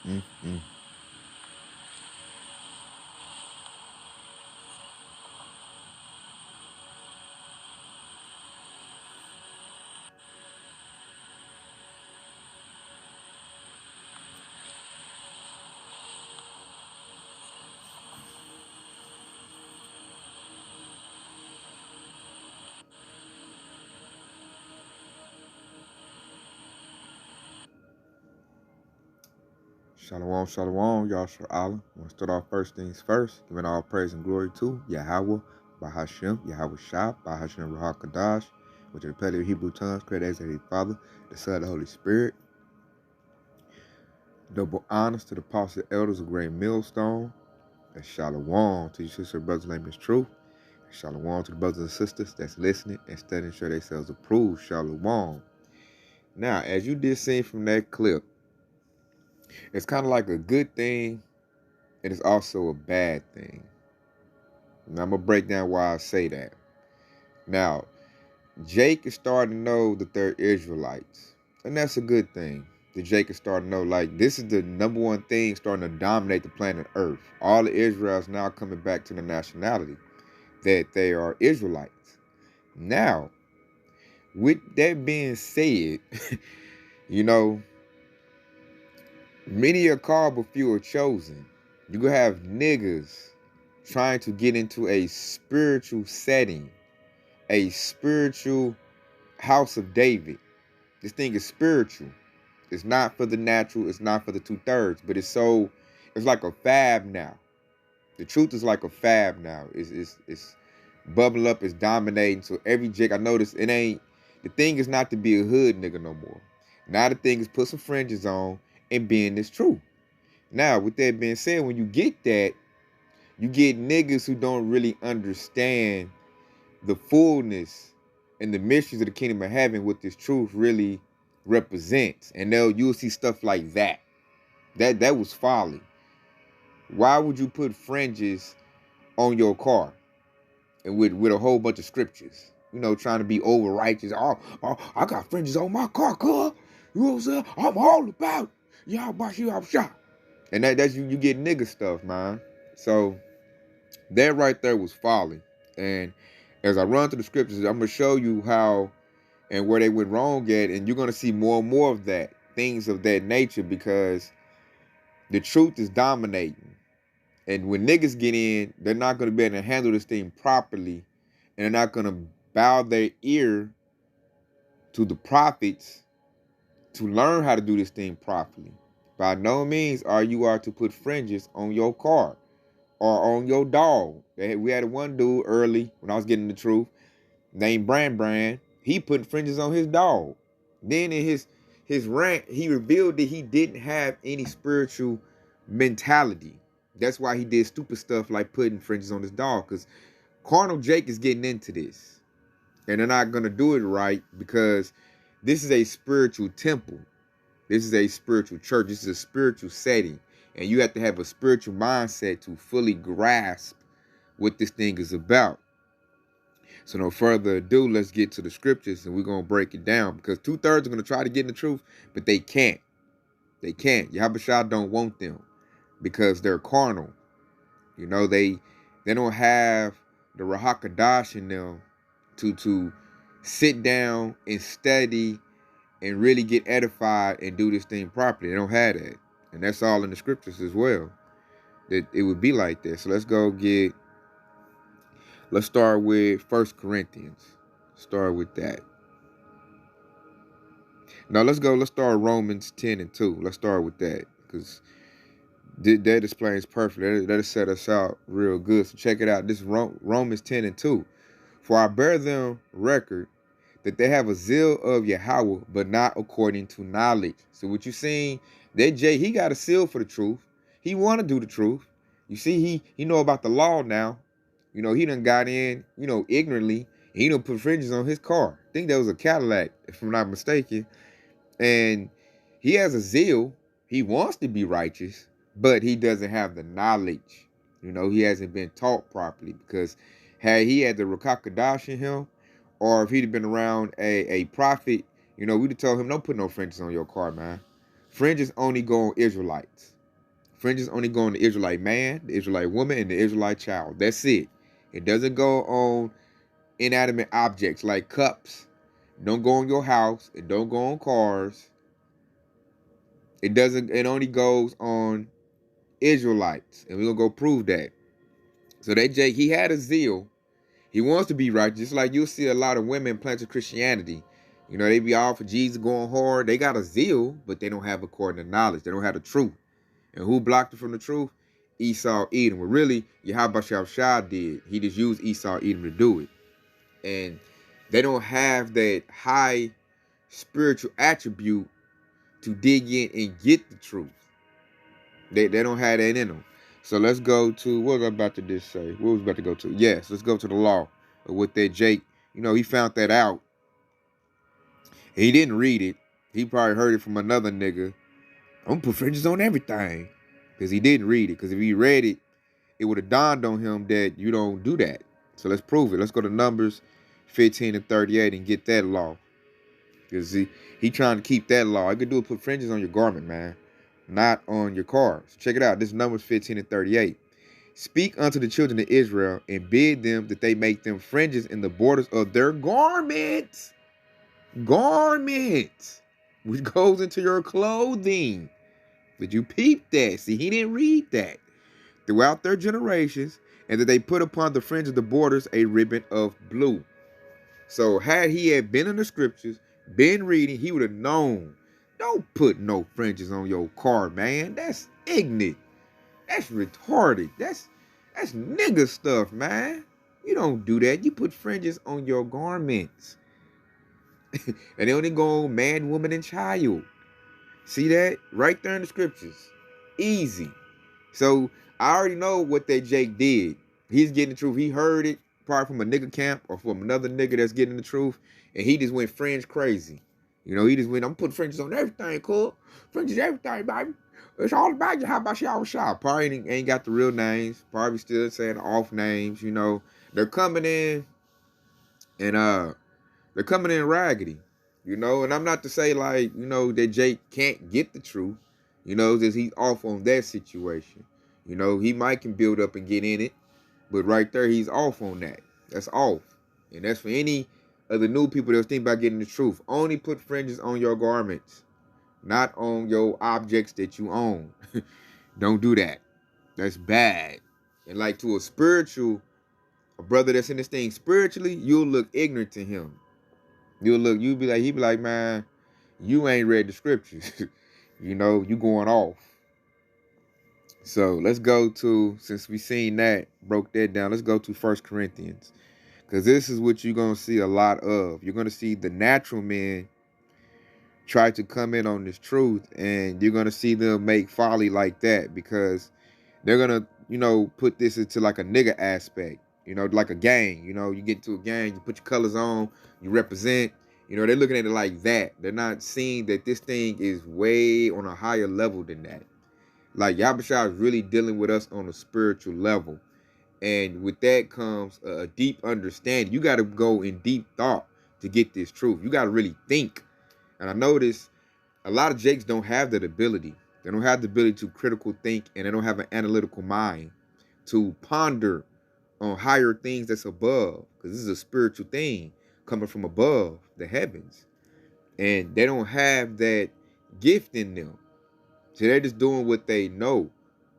Mm-mm. Shalom, shalom, Yahshua Allah. I want to start off first things first, giving all praise and glory to Yahweh, Bahashem, Yahweh Shah, Bahashem Rahak Kadash, which are the plenty of Hebrew tongues, created as the Father, the Son, and the Holy Spirit. Double honors to the apostles and elders of Great Millstone. And shalom to your sister and brother's name is Truth. And shalom to the brothers and sisters that's listening and studying, sure themselves approved. Shalom. Now, as you did see from that clip, it's kind of like a good thing, and it's also a bad thing. And I'm going to break down why I say that. Now, Jake is starting to know that they're Israelites. And that's a good thing. That Jake is starting to know, like, this is the number one thing starting to dominate the planet Earth. All the Israelites now coming back to the nationality that they are Israelites. Now, with that being said, you know, many are called, but few are chosen. You gonna have niggas trying to get into a spiritual setting, a spiritual house of David. This thing is spiritual. It's not for the natural. It's not for the 2/3. But it's like a fab now. The truth is like a fab now. It's bubbling up. It's dominating. So every jig, I notice it ain't. The thing is not to be a hood nigga no more. Now the thing is put some fringes on and being this true. Now, with that being said, when you get that, you get niggas who don't really understand the fullness and the mysteries of the kingdom of heaven, what this truth really represents. And you'll see stuff like that. That was folly. Why would you put fringes on your car and with a whole bunch of scriptures? You know, trying to be over righteous. Oh, I got fringes on my car. You know what I'm saying? I'm all about y'all shot. And that's you get nigga stuff, man. So that right there was folly. And as I run through the scriptures, I'm gonna show you how and where they went wrong at, and you're gonna see more and more of that, things of that nature, because the truth is dominating. And when niggas get in, they're not gonna be able to handle this thing properly, and they're not gonna bow their ear to the prophets to learn how to do this thing properly. By no means are you to put fringes on your car or on your dog. We had one dude early when I was getting the truth, named Brand. He put fringes on his dog. Then in his rant, he revealed that he didn't have any spiritual mentality. That's why he did stupid stuff like putting fringes on his dog. Because Carnal Jake is getting into this. And they're not going to do it right, because this is a spiritual temple. This is a spiritual church. This is a spiritual setting. And you have to have a spiritual mindset to fully grasp what this thing is about. So no further ado, let's get to the scriptures, and we're going to break it down, because 2/3 are going to try to get in the truth, but they can't. They can't. Yahushua don't want them because they're carnal. You know, they don't have the Rahakadash in them to sit down and study and really get edified and do this thing properly. They don't have that. And that's all in the scriptures as well, that it would be like that. So let's start with 1 Corinthians. Start with that. Now let's start Romans 10 and 2. Let's start with that, because that explains perfectly. That'll set us out real good. So check it out. This is Romans 10 and 2. For I bear them record that they have a zeal of Yahweh, but not according to knowledge. So what you seen, that Jay, he got a seal for the truth. He want to do the truth. You see, he know about the law now. You know, he done got in, ignorantly. He done put fringes on his car. I think that was a Cadillac, if I'm not mistaken. And he has a zeal. He wants to be righteous, but he doesn't have the knowledge. He hasn't been taught properly, because had he had the Rakakadash in him, or if he'd have been around a prophet, we'd have told him, don't put no fringes on your car, man. Fringes only go on Israelites. Fringes only go on the Israelite man, the Israelite woman, and the Israelite child. That's it. It doesn't go on inanimate objects like cups. Don't go on your house. It don't go on cars. It doesn't. It only goes on Israelites, and we're gonna go prove that. So that Jake, he had a zeal. He wants to be righteous, just like you'll see a lot of women planting Christianity. You know, they be all for Jesus going hard. They got a zeal, but they don't have according to knowledge. They don't have the truth. And who blocked it from the truth? Esau, Edom. Well, really, Yahweh Shah did. He just used Esau, Edom to do it. And they don't have that high spiritual attribute to dig in and get the truth. They don't have that in them. So let's go to, what was I about to just say? What was I about to go to? Yes, let's go to the law with that Jake. You know, he found that out. He didn't read it. He probably heard it from another nigga. I'm gonna put fringes on everything. Because he didn't read it. Because if he read it, it would have dawned on him that you don't do that. So let's prove it. Let's go to Numbers 15 and 38 and get that law. Because he trying to keep that law. All you can do is put fringes on your garment, man. Not on your car. So check it out. This is Numbers 15 and 38. Speak unto the children of Israel and bid them that they make them fringes in the borders of their garments. Garments. Which goes into your clothing. Did you peep that? See, he didn't read that. Throughout their generations, and that they put upon the fringe of the borders a ribbon of blue. So had he had been in the scriptures, been reading, he would have known. Don't put no fringes on your car, man. That's ignorant. That's retarded. That's nigga stuff, man. You don't do that. You put fringes on your garments. And they only go on man, woman, and child. See that? Right there in the scriptures. Easy. So I already know what that Jake did. He's getting the truth. He heard it probably from a nigga camp or from another nigga that's getting the truth. And he just went fringe crazy. You know, he just went, I'm putting fringes on everything, cool. Fringes everything, baby. It's all about you. How about y'all shop? Probably ain't got the real names. Probably still saying off names, you know. They're coming in and they're coming in raggedy. You know, and I'm not to say like, you know, that Jake can't get the truth. You know, that he's off on that situation. You know, he might can build up and get in it. But right there, he's off on that. That's off. And that's for any of the new people that think about getting the truth. Only put fringes on your garments. Not on your objects that you own. Don't do that. That's bad. And like to a brother that's in this thing spiritually, you'll look ignorant to him. He'd be like, man, you ain't read the scriptures. You know, you going off. So let's go to, since we seen that, broke that down, let's go to 1 Corinthians. Because this is what you're going to see a lot of. You're going to see the natural men try to come in on this truth, and you're going to see them make folly like that because they're going to, you know, put this into like a nigga aspect, you know, like a gang. You know, you get into a gang, you put your colors on, you represent, you know, they're looking at it like that. They're not seeing that this thing is way on a higher level than that. Like Yahweh is really dealing with us on a spiritual level. And with that comes a deep understanding. You got to go in deep thought to get this truth. You got to really think. And I notice a lot of Jakes don't have that ability. They don't have the ability to critical think, and they don't have an analytical mind to ponder on higher things that's above. Because this is a spiritual thing coming from above the heavens. And they don't have that gift in them. So they're just doing what they know.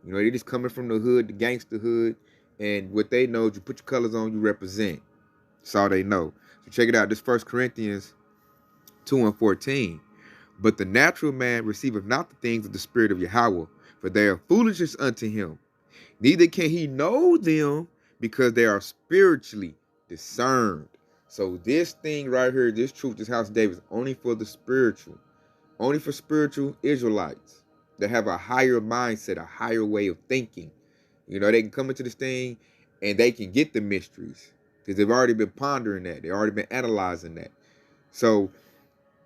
You know, they're just coming from the hood, the gangster hood. And what they know is you put your colors on, you represent. That's all they know. So check it out. This 1 Corinthians 2 and 14. But the natural man receiveth not the things of the spirit of Yahweh, for they are foolishness unto him. Neither can he know them, because they are spiritually discerned. So this thing right here, this truth, this house of David, is only for the spiritual. Only for spiritual Israelites that have a higher mindset, a higher way of thinking. You know, they can come into this thing and they can get the mysteries because they've already been pondering that. They've already been analyzing that. So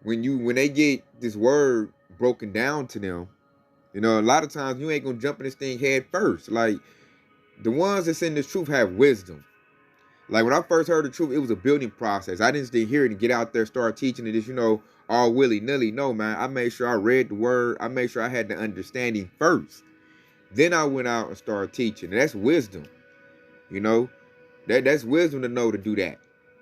when they get this word broken down to them, you know, a lot of times you ain't going to jump in this thing head first. Like the ones that's in this truth have wisdom. Like when I first heard the truth, it was a building process. I didn't just hear it and get out there, start teaching it, just, you know, all willy-nilly. No, man, I made sure I read the word. I made sure I had the understanding first. Then I went out and started teaching. And that's wisdom, you know. That's wisdom to know to do that.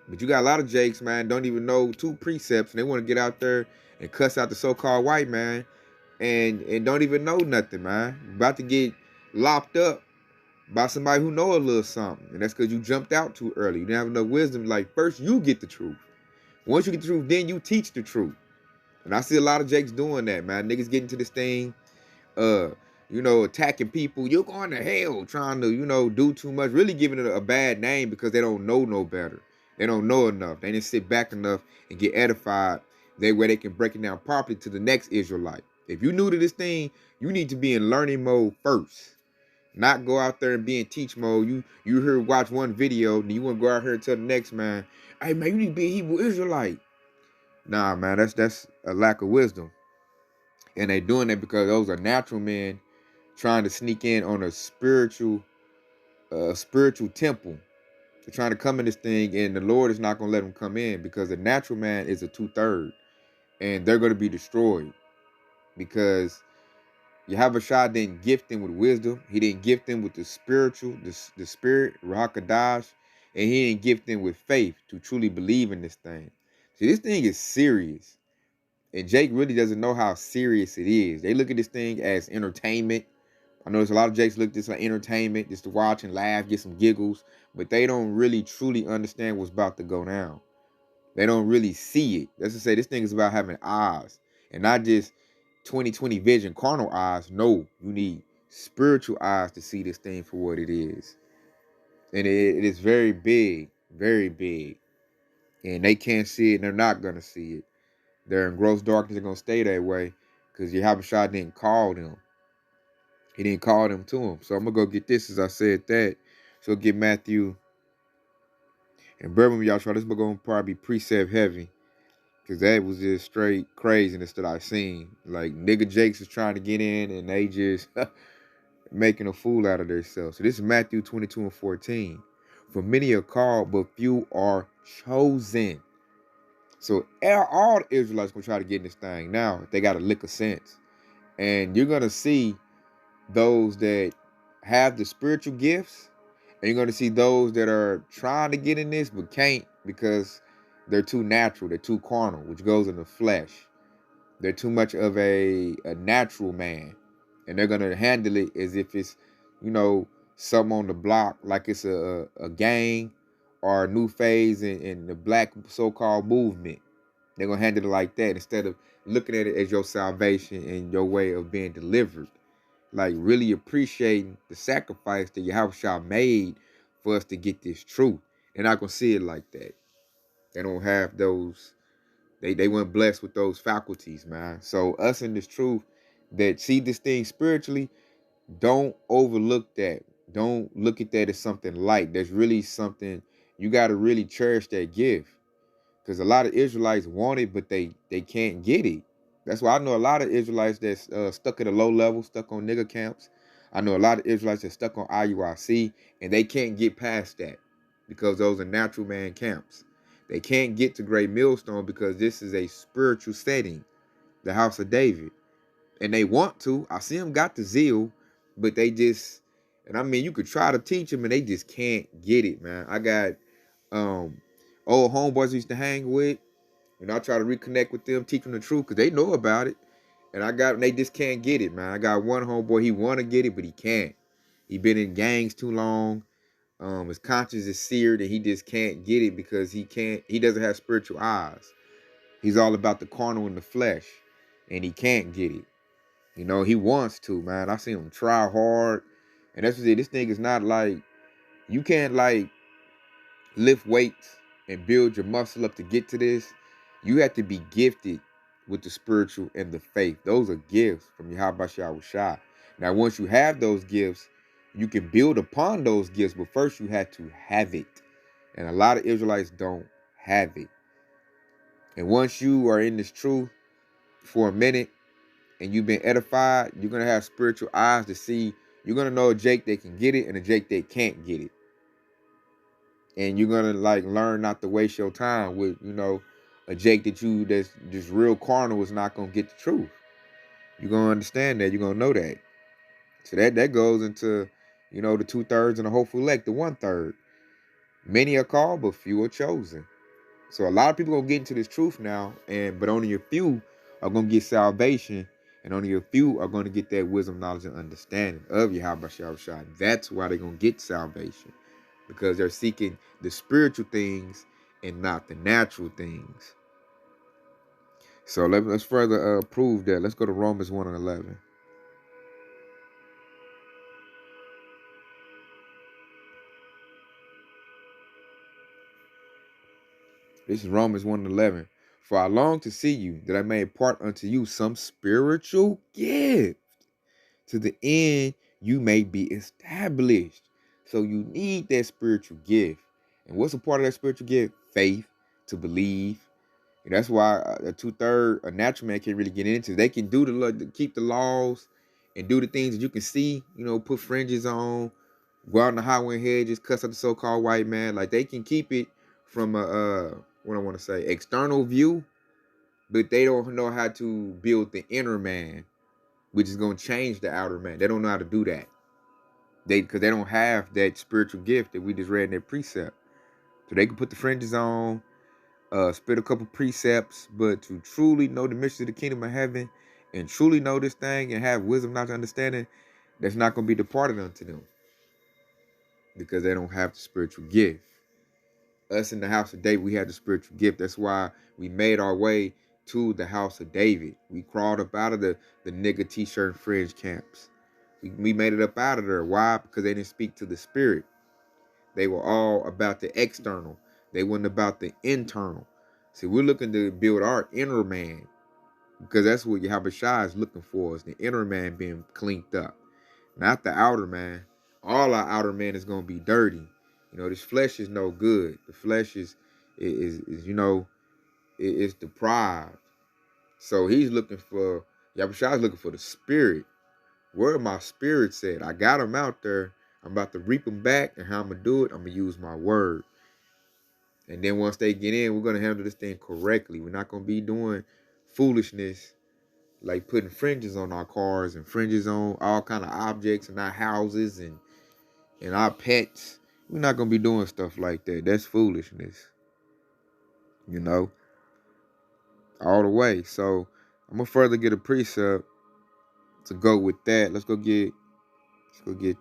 But you got a lot of jakes, man, don't even know two precepts, and they want to get out there and cuss out the so-called white man, and don't even know nothing, man. About to get locked up by somebody who know a little something, and that's because you jumped out too early. You didn't have enough wisdom. Like, first you get the truth. Once you get the truth, then you teach the truth. And I see a lot of jakes doing that, man. Niggas getting to this thing, uh, attacking people. You're going to hell, trying to, do too much, really giving it a bad name because they don't know no better. They don't know enough. They didn't sit back enough and get edified. Where they can break it down properly to the next Israelite. If you new to this thing, you need to be in learning mode first. Not go out there and be in teach mode. You hear watch one video, and you want to go out here and tell the next man, hey man, you need to be a Hebrew Israelite. Nah, man, that's a lack of wisdom. And they doing that because those are natural men trying to sneak in on a spiritual temple. They're trying to come in this thing, and the Lord is not going to let them come in because the natural man is a 2/3, and they're going to be destroyed because Yahushua didn't gift them with wisdom. He didn't gift them with the spiritual, the spirit, Ruach Hadash, and he didn't gift them with faith to truly believe in this thing. See, this thing is serious. And Jake really doesn't know how serious it is. They look at this thing as entertainment. I know there's a lot of Jakes look at this like entertainment, just to watch and laugh, get some giggles, but they don't really truly understand what's about to go down. They don't really see it. That's to say, this thing is about having eyes and not just 20/20 vision, carnal eyes. No, you need spiritual eyes to see this thing for what it is. And it is very big, very big. And they can't see it and they're not going to see it. They're in gross darkness. They're going to stay that way because Yahushua didn't call them. He didn't call them to him. So I'm going to go get this as I said that. So get Matthew. And bear with me, y'all. This is going to probably be precept heavy. Because that was just straight craziness that I seen. Like, nigga Jakes is trying to get in and they just making a fool out of themselves. So this is Matthew 22:14. For many are called, but few are chosen. So all the Israelites going to try to get in this thing. Now, they got a lick of sense. And you're going to see those that have the spiritual gifts, and you're going to see those that are trying to get in this but can't because they're too natural, they're too carnal, which goes in the flesh. They're too much of a natural man, and they're going to handle it as if it's, something on the block, like it's a gang or a new phase in the black so-called movement. They're going to handle it like that instead of looking at it as your salvation and your way of being delivered. Like, really appreciating the sacrifice that Yahushua made for us to get this truth. They're not going to see it like that. They don't have those, they weren't blessed with those faculties, man. So us in this truth that see this thing spiritually, don't overlook that. Don't look at that as something light. There's really something, you got to really cherish that gift. Because a lot of Israelites want it, but they can't get it. That's why I know a lot of Israelites that's stuck at a low level, stuck on nigga camps. I know a lot of Israelites that's stuck on IUIC, and they can't get past that because those are natural man camps. They can't get to Great Millstone because this is a spiritual setting, the house of David. And they want to. I see them got the zeal, but they just, and I mean, you could try to teach them and they just can't get it, man. I got old homeboys I used to hang with, and I try to reconnect with them, teach them the truth, because they know about it. And they just can't get it, man. I got one homeboy, he want to get it, but he can't. He been in gangs too long. His conscience is seared, and he just can't get it because he doesn't have spiritual eyes. He's all about the carnal and the flesh, and he can't get it. He wants to, man. I seen him try hard, and that's what it. This thing is not like, you can't like lift weights and build your muscle up to get to this. You have to be gifted with the spiritual and the faith. Those are gifts from Yahushua. Now, once you have those gifts, you can build upon those gifts, but first you have to have it. And a lot of Israelites don't have it. And once you are in this truth for a minute and you've been edified, you're going to have spiritual eyes to see. You're going to know a Jake that can get it and a Jake that can't get it. And you're gonna like learn not to waste your time with, a Jake that's just real carnal is not gonna get the truth. You're gonna understand that, you're gonna know that. So that goes into, the 2/3 and the hopeful elect, the 1/3. Many are called, but few are chosen. So a lot of people gonna get into this truth now, but only a few are gonna get salvation, and only a few are gonna get that wisdom, knowledge, and understanding of Yahweh Shai. That's why they're gonna get salvation, because they're seeking the spiritual things and not the natural things. So let's further prove that. Let's go to Romans 1 and 11. This is Romans 1 and 11. For I long to see you, that I may impart unto you some spiritual gift, to the end you may be established. So you need that spiritual gift. And what's a part of that spiritual gift? Faith, to believe. And that's why a 2/3, a natural man can't really get into. They can do keep the laws and do the things that you can see, put fringes on, go out on the highway and hedges, cuss at the so-called white man. Like, they can keep it from what I want to say, external view, but they don't know how to build the inner man, which is going to change the outer man. They don't know how to do that. Because they don't have that spiritual gift that we just read in that precept. So they can put the fringes on, spit a couple precepts, but to truly know the mystery of the kingdom of heaven and truly know this thing and have wisdom, not understanding, that's not going to be departed unto them, because they don't have the spiritual gift. Us in the house of David, we have the spiritual gift. That's why we made our way to the house of David. We crawled up out of the nigga t-shirt and fringe camps. We made it up out of there. Why? Because they didn't speak to the spirit. They were all about the external. They weren't about the internal. See, we're looking to build our inner man, because that's what Yahweh Shai is looking for, is the inner man being cleaned up, not the outer man. All our outer man is going to be dirty. This flesh is no good. The flesh is it's deprived. So he's looking for, Yahweh Shai is looking for the spirit. Where my spirit said, I got them out there. I'm about to reap them back, and how I'm going to do it, I'm going to use my word. And then once they get in, we're going to handle this thing correctly. We're not going to be doing foolishness like putting fringes on our cars and fringes on all kind of objects in our houses and our pets. We're not going to be doing stuff like that. That's foolishness. All the way. So I'm going to further get a precept to go with that. Let's go get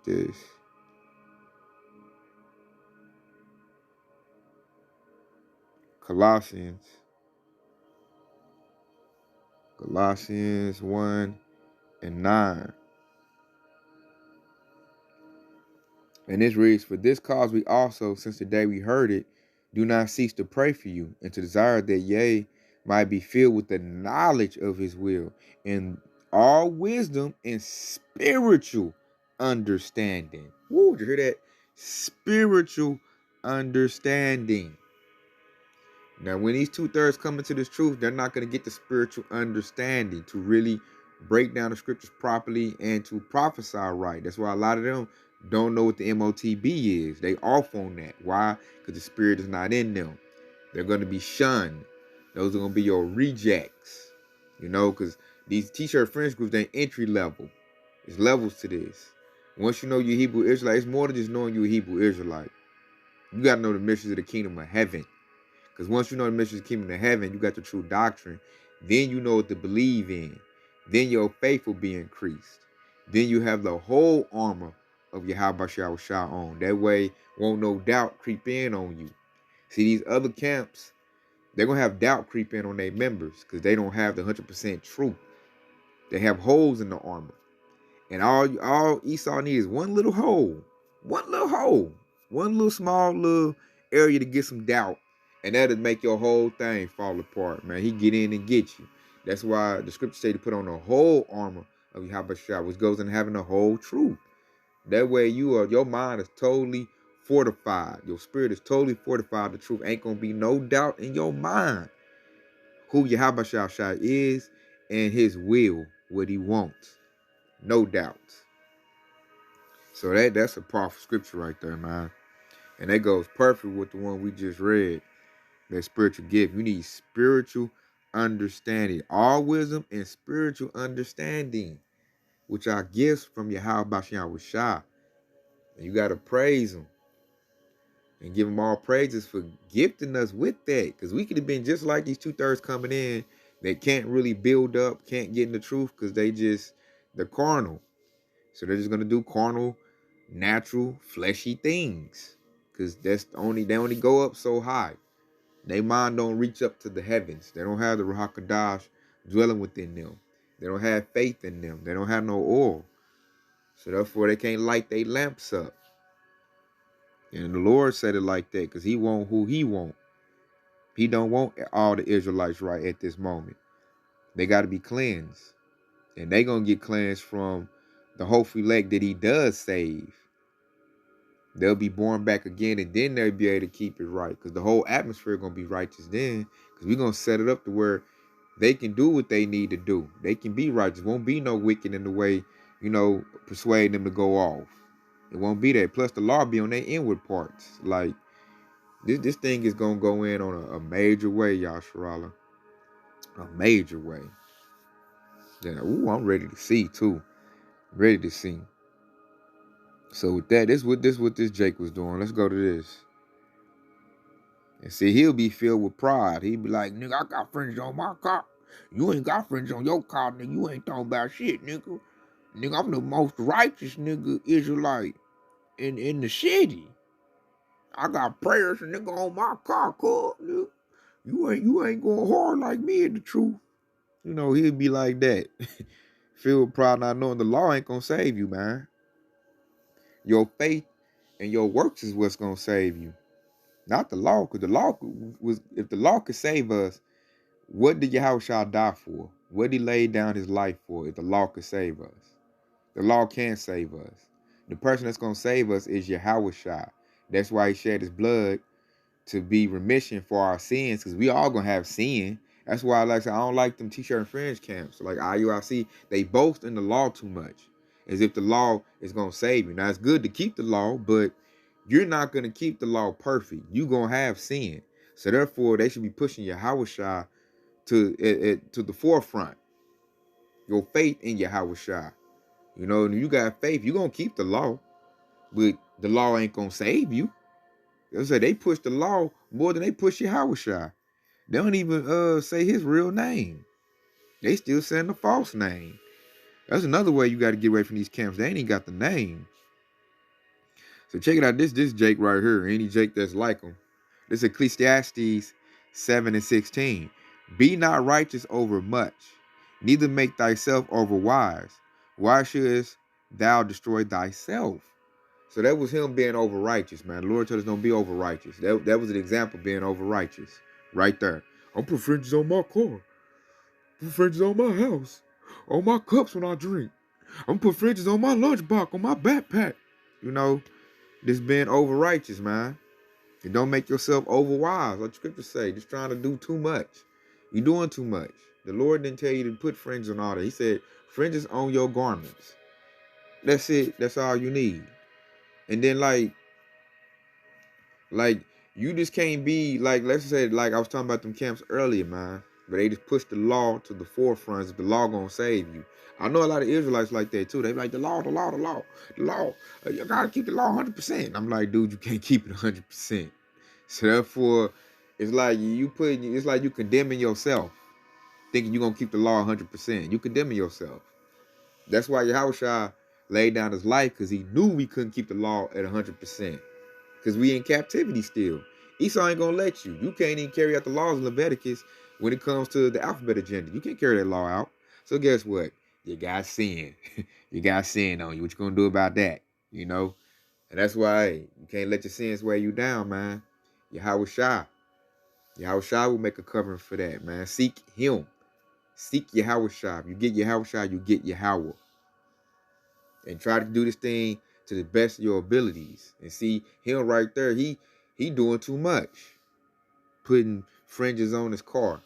this. Colossians 1 and 9. And this reads, for this cause we also, since the day we heard it, do not cease to pray for you, and to desire that ye might be filled with the knowledge of his will, and all wisdom and spiritual understanding. Woo, did you hear that? Spiritual understanding. Now, when these 2/3 come into this truth, they're not going to get the spiritual understanding to really break down the scriptures properly and to prophesy right. That's why a lot of them don't know what the MOTB is. They off on that. Why? Because the spirit is not in them. They're going to be shunned. Those are going to be your rejects. Because these t-shirt friends groups, they're entry level. There's levels to this. Once you know you're Hebrew Israelite, it's more than just knowing you're a Hebrew Israelite. You got to know the mysteries of the kingdom of heaven. Because once you know the mysteries of the kingdom of heaven, you got the true doctrine. Then you know what to believe in. Then your faith will be increased. Then you have the whole armor of Yahweh Shai on. That way, won't no doubt creep in on you. See, these other camps, they're going to have doubt creep in on their members because they don't have the 100% truth. They have holes in the armor. And all Esau needs is one little hole. One little hole. One little small little area to get some doubt. And that'll make your whole thing fall apart, man. He get in and get you. That's why the scripture say to put on the whole armor of Yahweh, which goes in having the whole truth. That way your mind is totally fortified. Your spirit is totally fortified. The truth ain't going to be no doubt in your mind who Yahweh is and his will, what he wants. No doubts. So that's a powerful scripture right there, man. And that goes perfect with the one we just read. That spiritual gift. You need spiritual understanding. All wisdom and spiritual understanding. which are gifts from Yahweh Bashem Shah. And you got to praise him and give him all praises for gifting us with that. Because we could have been just like these two-thirds coming in that can't really build up, can't get in the truth because they're carnal. So they're just going to do carnal, natural, fleshy things. Because they only go up so high. Their mind don't reach up to the heavens. They don't have the Ruach HaKodesh dwelling within them. They don't have faith in them. They don't have no oil. So therefore they can't light their lamps up. And the Lord said it like that because he want who he want. He don't want all the Israelites right at this moment. They got to be cleansed. And they going to get cleansed from the hopeful elect that he does save. They'll be born back again, and then they'll be able to keep it right. Because the whole atmosphere going to be righteous then. Because we're going to set it up to where they can do what they need to do. They can be righteous. Won't be no wicked in the way, persuade them to go off. It won't be that. Plus, the law be on their inward parts. Like, this thing is going to go in on a major way, Yasharala. A major way. Yeah, I'm ready to see, too. Ready to see. So with that, this what this Jake was doing. Let's go to this. And see, he'll be filled with pride. He'll be like, nigga, I got fringes on my car. You ain't got fringes on your car, nigga. You ain't talking about shit, nigga. Nigga, I'm the most righteous nigga Israelite in the city. I got prayers, nigga, on my car, cuz, nigga. You ain't going hard like me in the truth. He'll be like that. Filled with pride, not knowing the law ain't gonna save you, man. Your faith and your works is what's gonna save you. Not the law, because the law was, if the law could save us, what did Yahushua die for? What did he lay down his life for if the law could save us? The law can't save us. The person that's going to save us is Yahushua. That's why he shed his blood to be remission for our sins, because we all going to have sin. That's why I don't like them t-shirt and fringe camps. Like IUIC, they boast in the law too much, as if the law is going to save you. Now, it's good to keep the law, but you're not going to keep the law perfect. You're going to have sin. So therefore, they should be pushing Yahushua to the forefront. Your faith in Yahushua. You got faith, you're going to keep the law, but the law ain't going to save you. They push the law more than they push Yahushua. They don't even say his real name. They still saying the false name. That's another way you got to get away from these camps. They ain't even got the name. So check it out. This Jake right here. Any Jake that's like him. This is Ecclesiastes 7:16. Be not righteous over much, neither make thyself over wise. Why shouldst thou destroy thyself? So that was him being over righteous, man. The Lord told us don't be over righteous. That was an example of being over righteous. Right there. I'm put fringes on my car. Put fringes on my house. On my cups when I drink. I'm put fringes on my lunchbox, on my backpack. This being over righteous, man. And don't make yourself over wise, like the scriptures say. Just trying to do too much. You're doing too much. The Lord didn't tell you to put fringes on all that. He said, fringes on your garments. That's it. That's all you need. And then like you just can't be like, let's say, like I was talking about them camps earlier, man. But they just push the law to the forefront. If the law gonna save you. I know a lot of Israelites like that too. They be like, the law. You gotta keep the law 100%. I'm like, dude, you can't keep it 100%. So therefore, it's like you condemning yourself, thinking you're gonna keep the law 100%. You condemning yourself. That's why Yahushua laid down his life, because he knew we couldn't keep the law at 100%. Because we in captivity still. Esau ain't gonna let you. You can't even carry out the laws of Leviticus when it comes to the alphabet agenda. You can't carry that law out. So guess what? You got sin. You got sin on you. What you gonna do about that? And that's why you can't let your sins weigh you down, man. Yahushua will make a covering for that, man. Seek him. Seek Yahushua. You get Yahushua, you get Yahweh. And try to do this thing to the best of your abilities. And see him right there, he doing too much. Putting fringes on his car.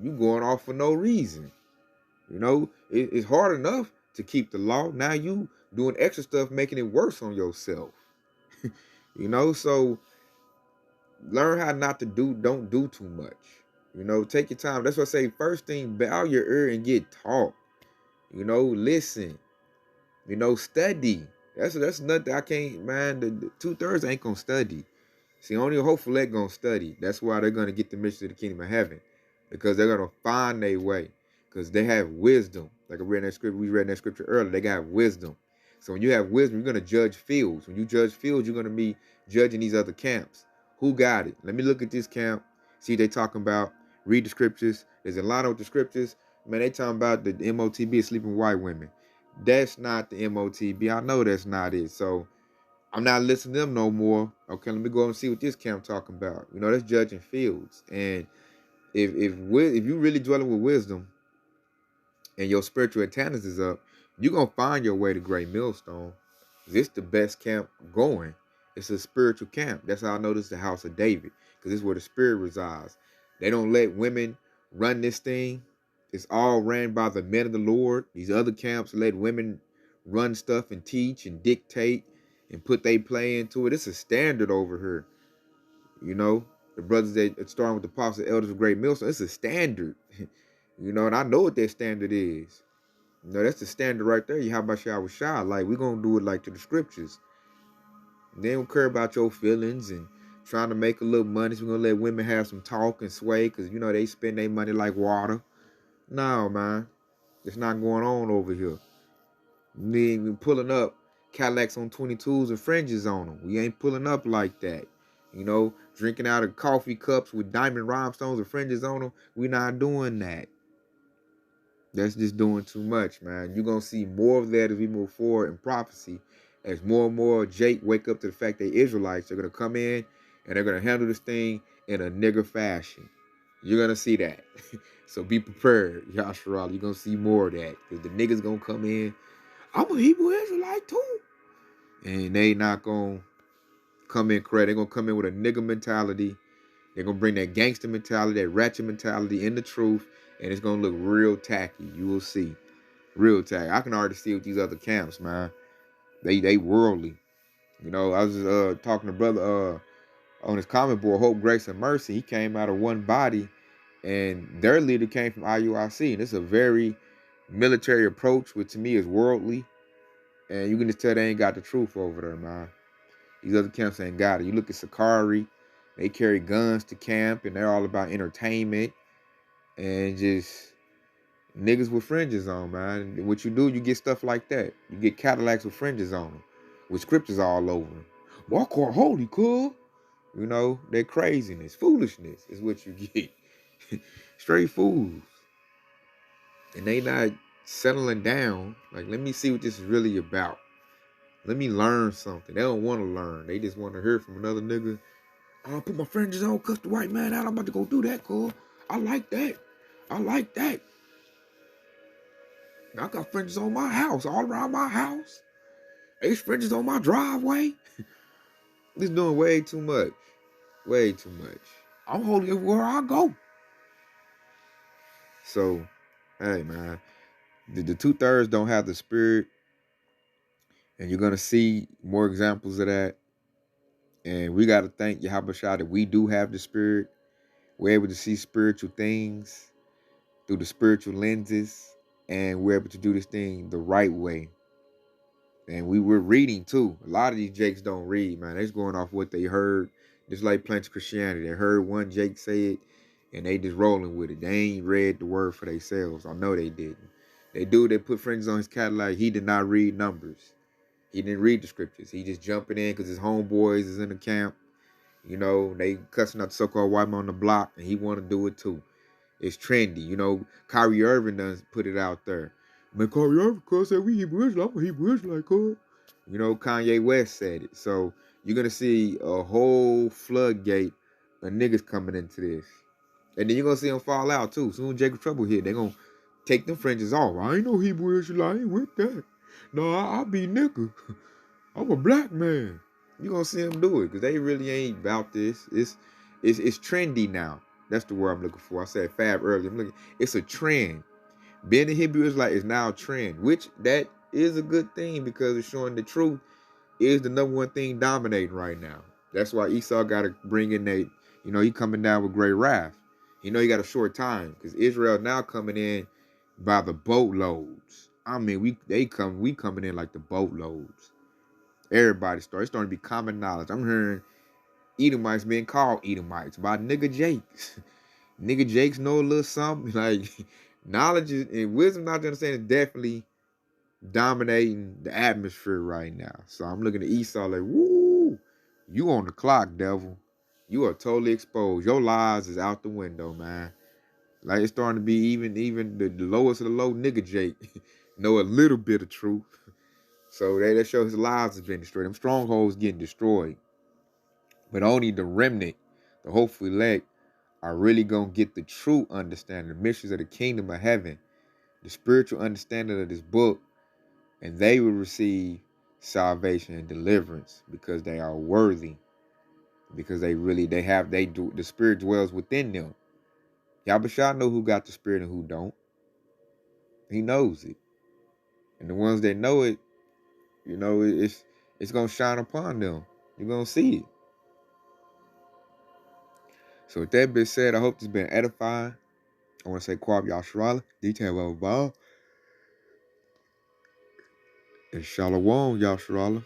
You going off for no reason. It's hard enough to keep the law. Now you doing extra stuff, making it worse on yourself. So learn how not to don't do too much. Take your time. That's why I say, first thing, bow your ear and get taught. Listen. You know, study. That's nothing. I can't, man. The 2/3 ain't gonna study. See, only a hopeful elect gonna study. That's why they're gonna get the mission to the kingdom of heaven, because they're gonna find their way, because they have wisdom. Like I read in that scripture, we read in that scripture earlier. They got wisdom. So when you have wisdom, you're gonna judge fields. When you judge fields, you're gonna be judging these other camps. Who got it? Let me look at this camp. See what they talking about. Read the scriptures. There's a lot of the scriptures. Man, they talking about the MOTB is sleeping with white women. That's not the MOTB. I know that's not it. So I'm not listening to them no more. Okay, let me go and see what this camp talking about. You know, that's judging fields. And if you really dwelling with wisdom and your spiritual intelligence is up, you're gonna find your way to Great Millstone. This the best camp going. It's a spiritual camp. That's how I know this is the house of David, because this is where the spirit resides. They don't let women run this thing. It's all ran by the men of the Lord. These other camps let women run stuff and teach and dictate and put they play into it. It's a standard over here. You know, the brothers that starting with the apostles, elders of Great Millstone, it's a standard. You know, and I know what that standard is. You know, that's the standard right there. How about y'all was shy? Like, we're gonna do it like to the scriptures. They don't care about your feelings and trying to make a little money. So we're gonna let women have some talk and sway, because you know they spend their money like water. No, man. It's not going on over here. We ain't pulling up Cadillacs on 22s and fringes on them. We ain't pulling up like that. You know, drinking out of coffee cups with diamond rhinestones and fringes on them. We're not doing that. That's just doing too much, man. You're going to see more of that as we move forward in prophecy. As more and more Jake wake up to the fact that Israelites are going to come in and they're going to handle this thing in a nigger fashion. You're going to see that. So be prepared, Yashara. You're going to see more of that. Because the niggas going to come in. I'm a Hebrew Israelite too. And they not going to come in correct. They're going to come in with a nigger mentality. They're going to bring that gangster mentality, that ratchet mentality in the truth. And it's going to look real tacky. You will see. Real tacky. I can already see with these other camps, man. They worldly. You know, I was just talking to brother on his comment board, Hope, Grace, and Mercy. He came out of one body, and their leader came from IUIC. And it's a very military approach, which to me is worldly. And you can just tell they ain't got the truth over there, man. These other camps ain't got it. You look at Sakari, they carry guns to camp, and they're all about entertainment and just niggas with fringes on, man. And what you do, you get stuff like that. You get Cadillacs with fringes on them, with scriptures all over them. Walk holy, cool. You know, that craziness, foolishness is what you get. Straight fools. And they not settling down. Like, let me see what this is really about. Let me learn something. They don't want to learn. They just want to hear from another nigga. I'll put my fringes on, cuss the white man out. I'm about to go do that, cool. I like that. I like that. I got fringes on my house, all around my house. 8 fringes on my driveway. This doing way too much. Way too much. I'm holy everywhere I go. So, hey, man. The 2/3 don't have the spirit. And you're going to see more examples of that. And we got to thank Yahweh Shah that we do have the spirit. We're able to see spiritual things through the spiritual lenses. And we're able to do this thing the right way. And we were reading too. A lot of these Jakes don't read, man. They're just going off what they heard. Just like Plenty Christianity. They heard one Jake say it, and they just rolling with it. They ain't read the word for themselves. I know they didn't. They do. They put fringes on his Cadillac. He did not read numbers. He didn't read the scriptures. He just jumping in because his homeboys is in the camp. You know, they cussing out the so-called white man on the block, and he want to do it too. It's trendy. You know, Kyrie Irving done put it out there. Man, Kyrie Irving said we Hebrew Israelite. I'm a Hebrew Israelite, cuz. You know, Kanye West said it. So you're going to see a whole floodgate of niggas coming into this. And then you're going to see them fall out too. Soon Jacob Trouble hit, they're going to take them fringes off. I ain't no Hebrew Israelite. I ain't with that. No, I be nigga. I'm a black man. You're going to see them do it because they really ain't about this. It's trendy now. That's the word I'm looking for. I said fab earlier. It's a trend. Being a Hebrew Israelite is now a trend, which that is a good thing because it's showing the truth is the number one thing dominating right now. That's why Esau got to bring in that, you know, he coming down with great wrath. You know, he got a short time because Israel now coming in by the boatloads. I mean, we coming in like the boatloads. It's starting to be common knowledge. I'm hearing Edomites being called Edomites by nigga Jakes. Nigga Jakes know a little something. Like knowledge and wisdom, not to understand, is definitely dominating the atmosphere right now. So I'm looking at Esau like, woo, you on the clock, devil. You are totally exposed. Your lies is out the window, man. Like it's starting to be even the lowest of the low nigga Jake know a little bit of truth. So that shows his lives has been destroyed. Them strongholds getting destroyed. But only the remnant, the hopeful elect, are really gonna get the true understanding, the mysteries of the kingdom of heaven, the spiritual understanding of this book, and they will receive salvation and deliverance because they are worthy, because the spirit dwells within them. Yahweh know who got the spirit and who don't. He knows it. And the ones that know it, it's gonna shine upon them. You're gonna see it. So with that being said, I hope this has been edifying. I want to say Kwab Yashrala, detail of all. And Shalom, Yashrala.